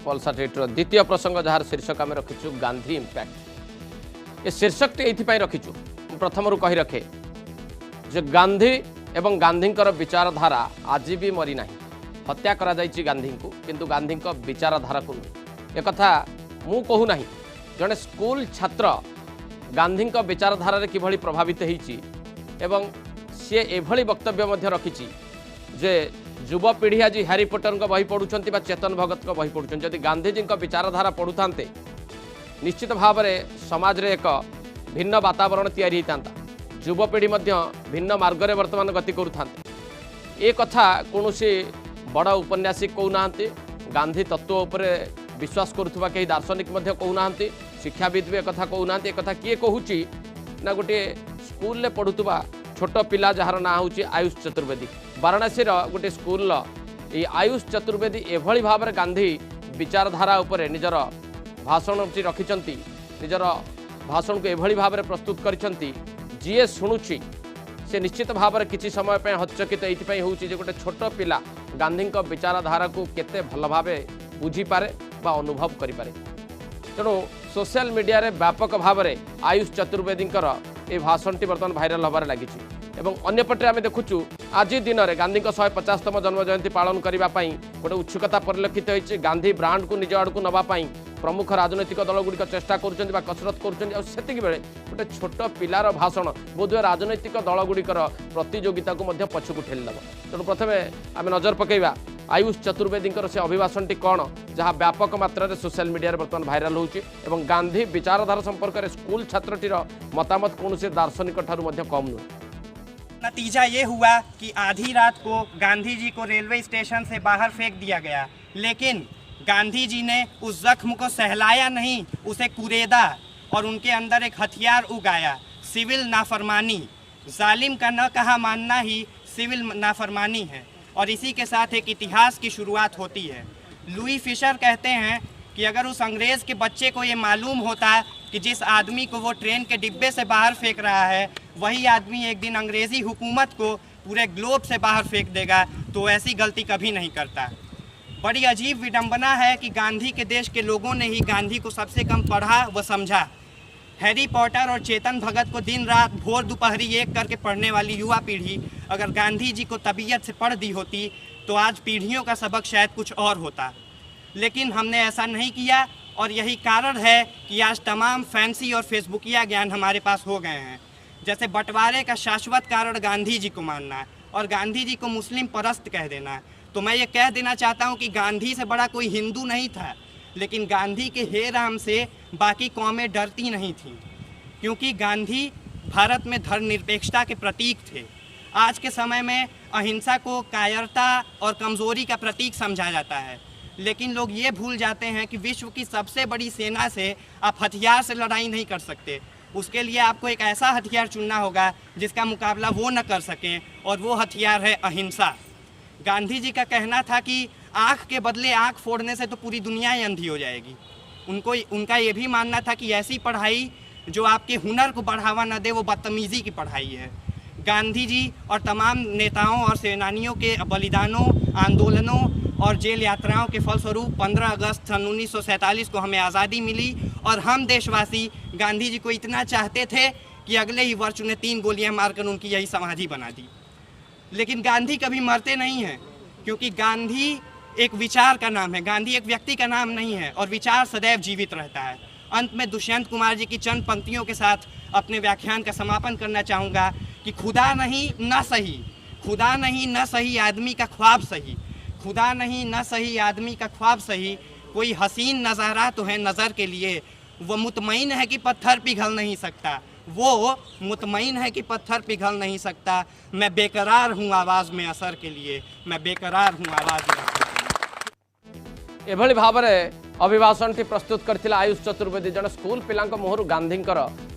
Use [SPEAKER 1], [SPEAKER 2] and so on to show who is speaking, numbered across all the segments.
[SPEAKER 1] पल्साटेट्र द्वितीय प्रसंग जार शीर्षक आम रखीचु गांधी इम्पैक्ट। ये शीर्षक ये रखीचु प्रथम कही रखे जे गांधी एवं गांधींकर विचारधारा आज भी मरी ना। हत्या करा जाइछि गांधी को, किंतु गांधी विचारधारा को नहीं। एक मु कहूना जड़े स्कूल छात्र गांधी विचारधारा किभली प्रभावित होइछि एवं सी एभली वक्तव्य रखिछि जे युवपीढ़ी आज हैरी पॉटर को बही पढ़ुंट चेतन भगत को बही पढ़ुं। जदि गांधीजी विचारधारा पढ़ुता निश्चित भाव में समाज रे एक भिन्न वातावरण तैयारी होता। युवपीढ़ी भिन्न मार्ग में वर्तमान गति करुता। ए कथा कौन बड़ उपन्यासिक कहूना, गांधी तत्व उपर विश्वास करुवा कई दार्शनिक कहूना, शिक्षाविद भी एक कहूना। एक किए कहूँ ना गोटे स्कूल पढ़ुवा छोट पिला जार ना हूँ आयुष चतुर्वेदी, वाराणसी गोटे स्कूल आयुष चतुर्वेदी एभली भाव में गांधी विचारधारा उपर निजर भाषण रखिंट। निजर भाषण को एभली भाव में प्रस्तुत करिसेंती जी शुणुची से निश्चित भाव में किसी समय पे हचकित ये हूँ गोटे छोट पिला गांधी विचारधारा को केते भल भाव बुझीपे बा अनुभव करें। तेणु सोशल मीडिया रे व्यापक भाव में आयुष चतुर्वेदी ये भाषणटी बर्तमान भाइराल हबार लगी। अंपटे आम देखुचु आज दिन में गांधी 150तम जन्म जयंती पालन करने गोटे उत्सुकता परिलक्षित होती। गांधी ब्रांड को निज आड़क नापी प्रमुख राजनैतिक दलगुड़िक चेष्टा कर कसरत कर गोटे छोट पिलार भाषण बोधवे राजनैतिक दलगुड़िकर प्रतियोगिता को पछकू ठेलीदेव। तेणु प्रथम आम नजर पकईवा आयुष चतुर्वेदी से अभिभाषण कौन जहाँ व्यापक मात्रा सोशल मीडिया बर्तमान भाइराल होची एवं गांधी विचारधारा संपर्क में स्कूल छात्रटीर मतामत कौन से दार्शनिक ठारू कम नुहे।
[SPEAKER 2] नतीजा ये हुआ कि आधी रात को गांधी जी को रेलवे स्टेशन से बाहर फेंक दिया गया, लेकिन गांधी जी ने उस जख्म को सहलाया नहीं, उसे कुरेदा और उनके अंदर एक हथियार उगाया, सिविल नाफरमानी। जालिम का न कहा मानना ही सिविल नाफरमानी है और इसी के साथ एक इतिहास की शुरुआत होती है। लुई फिशर कहते हैं कि अगर उस अंग्रेज़ के बच्चे को ये मालूम होता कि जिस आदमी को वो ट्रेन के डिब्बे से बाहर फेंक रहा है वही आदमी एक दिन अंग्रेज़ी हुकूमत को पूरे ग्लोब से बाहर फेंक देगा, तो ऐसी गलती कभी नहीं करता। बड़ी अजीब विडंबना है कि गांधी के देश के लोगों ने ही गांधी को सबसे कम पढ़ा व समझा। हैरी पॉटर और चेतन भगत को दिन रात भोर दोपहरी एक करके पढ़ने वाली युवा पीढ़ी अगर गांधी जी को तबीयत से पढ़ दी होती तो आज पीढ़ियों का सबक शायद कुछ और होता, लेकिन हमने ऐसा नहीं किया और यही कारण है कि आज तमाम फैंसी और फेसबुकिया ज्ञान हमारे पास हो गए हैं। जैसे बंटवारे का शाश्वत कारण गांधी जी को मानना और गांधी जी को मुस्लिम परस्त कह देना। तो मैं ये कह देना चाहता हूँ कि गांधी से बड़ा कोई हिंदू नहीं था, लेकिन गांधी के हे राम से बाकी कौमें डरती नहीं थीं, क्योंकि गांधी भारत में धर्मनिरपेक्षता के प्रतीक थे। आज के समय में अहिंसा को कायरता और कमज़ोरी का प्रतीक समझा जाता है, लेकिन लोग ये भूल जाते हैं कि विश्व की सबसे बड़ी सेना से आप हथियार से लड़ाई नहीं कर सकते। उसके लिए आपको एक ऐसा हथियार चुनना होगा जिसका मुकाबला वो न कर सकें, और वो हथियार है अहिंसा। गांधी जी का कहना था कि आँख के बदले आँख फोड़ने से तो पूरी दुनिया ही अंधी हो जाएगी। उनका ये भी मानना था कि ऐसी पढ़ाई जो आपके हुनर को बढ़ावा न दे वो बदतमीज़ी की पढ़ाई है। गांधी जी और तमाम नेताओं और सेनानियों के बलिदानों, आंदोलनों और जेल यात्राओं के फलस्वरूप 15 अगस्त सन 1947 को हमें आज़ादी मिली और हम देशवासी गांधी जी को इतना चाहते थे कि अगले ही वर्ष उन्हें 3 गोलियां मारकर उनकी यही समाधि बना दी। लेकिन गांधी कभी मरते नहीं हैं, क्योंकि गांधी एक विचार का नाम है, गांधी एक व्यक्ति का नाम नहीं है, और विचार सदैव जीवित रहता है। अंत में दुष्यंत कुमार जी की चंद पंक्तियों के साथ अपने व्याख्यान का समापन करना चाहूँगा कि खुदा नहीं न सही, खुदा नहीं न सही आदमी का ख्वाब सही, खुदा नहीं न सही आदमी का ख्वाब सही, कोई हसीन नज़ारा तो है नज़र के लिए, वो मुतमईन है कि पत्थर पिघल नहीं सकता, वो मुतमईन है कि पत्थर पिघल नहीं सकता, मैं बेकरार हूँ आवाज़ में असर के लिए, मैं बेकरार हूँ आवाज़ में असर के लिए।
[SPEAKER 1] एभली भाव में अभिभाषण प्रस्तुत करथिला आयुष चतुर्वेदी। जन स्कूल पिला मुहर गांधी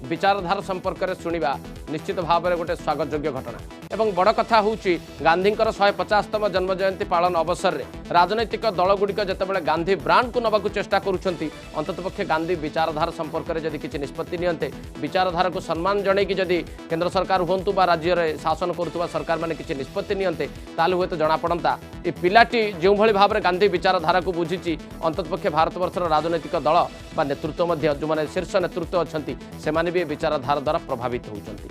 [SPEAKER 1] विचारधारा संपर्क में शुणा निश्चित भाव में गोटे स्वागत योग्य घटना एवं बड़ कथा हूँ गांधी 150तम जन्म जयंती पालन अवसर में राजनैतिक दलगुड़िक जितेबाला गांधी ब्रांड को नवाक चेष्टा करुँच अंततपक्षे गांधी विचारधारा संपर्क में जदि किसी निष्पत्ति नियंते विचारधारा को सम्मान जनईकि जदि केंद्र सरकार हूँ बा राज्य में शासन करुवा सरकार मैंने किसी निष्पत्ति नियंते ताले हुए तो जना पड़ता ये पिलाटी जो भाव में गांधी विचारधारा को बुझी अंततपक्षे भारत वर्षर राजनैतिक दल बा नेतृत्व जो मैंने शीर्ष नेतृत्व अच्छा से भी विचारधारा द्वारा प्रभावित होती।